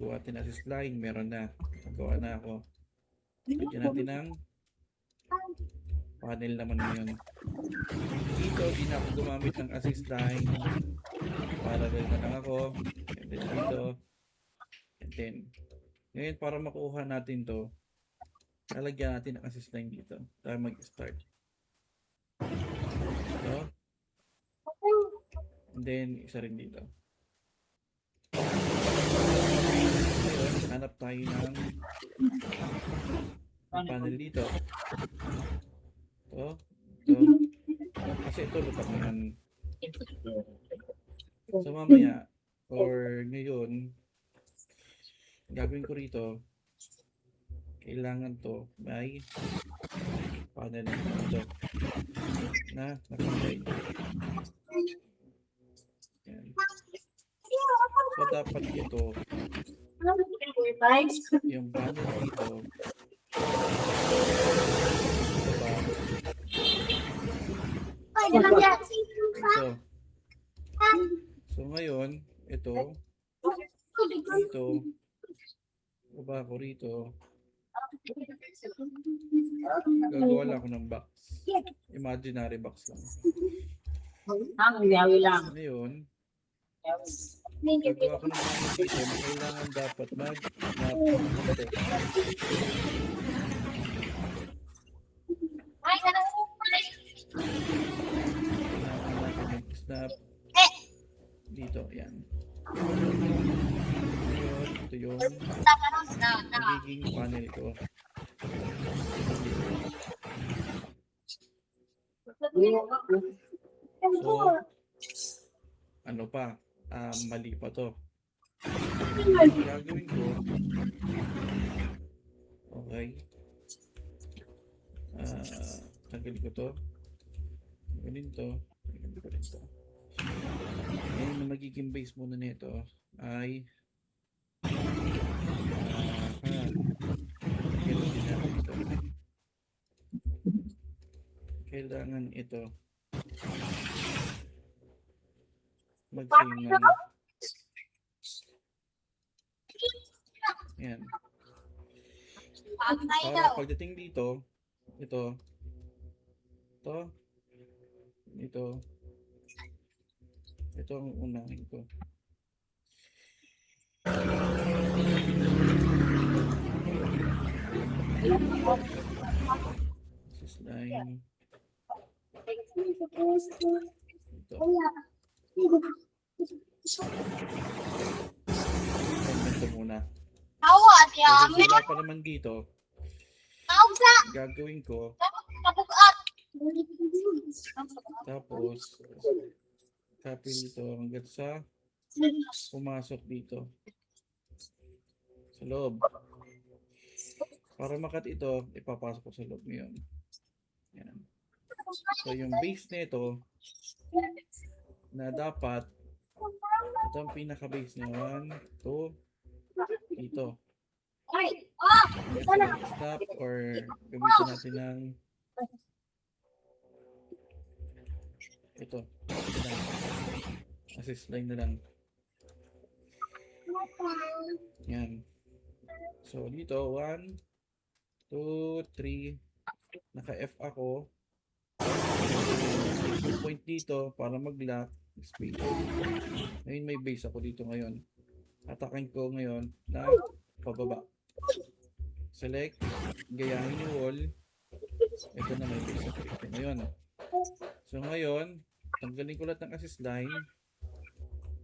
Gagawa natin assist line. Meron na. Nagawa na ako. Lagyan natin ng panel naman ngayon. Dito, di na ako gumamit ng assist line. Parallel na lang ako. And then dito. And then, ngayon para makuha natin to, lalagyan natin ng assist line dito. Tayo mag-start. So, and then, isa rin dito. Ngayon, hanap tayo ng panel dito. Ito. Kasi ito, lutak na yan. So, mamaya, or ngayon, gagawin ko rito, kailangan to may panel dito na nakagay. Yan. So, dapat ito, yung panel dito, so ngayon, ito, dito, baba ko rito, gagawa lang ako ng box. Imaginary box lang. Ngayon, gagawa ko ng box dito, kailangan dapat mag-snap ito. Snap dito, yan. Ngayon, ito yung magiging panel ko. So, ano pa? Mali pa to. Gagawin ko. Okay. Tanggalin ko to. Ganun to. Ganun ko rin to. Ngayon na magiging base muna nito ay kailangan ito mag-save ng yan. Para pagdating dito, ito ang unahin ko. This line. Ito muna. Kasi wala pa naman dito. Gagawin ko. Tapos copy dito hanggang sa pumasok dito sa loob. Para makat ito, ipapasok ko sa loob ngayon. Yan. So yung base nito na dapat ito ang pinaka base niya 1, 2 dito. Stop or gamitin natin ng ito. Assist line na lang. Yan. So dito 1, 2, 3 naka-F ako. Point dito para mag-lock space. Ngayon may base ako dito ngayon. Atakin ko ngayon na pababa. Select, gayahin yung wall. Ito na may base ako dito ngayon. So ngayon, tanggalin ko lahat ng assist line.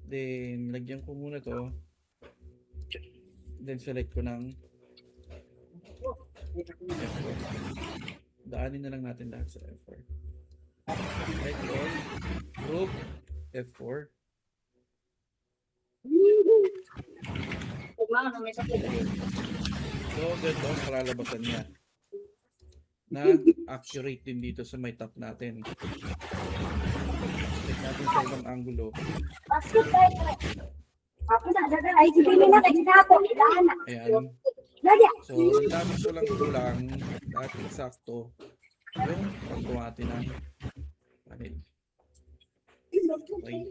Then, lagyan ko muna to. Then, select ko ng F4. Daanin na lang natin lahat sa F4. Select all. Group F4. So, ganito ang kalalabasan niya. Na accurate din dito sa may top natin. Check natin sa ibang angulo. Ayan. So, ang dami ko lang kulang at eksakto yung paggawa natin ng panel. Okay.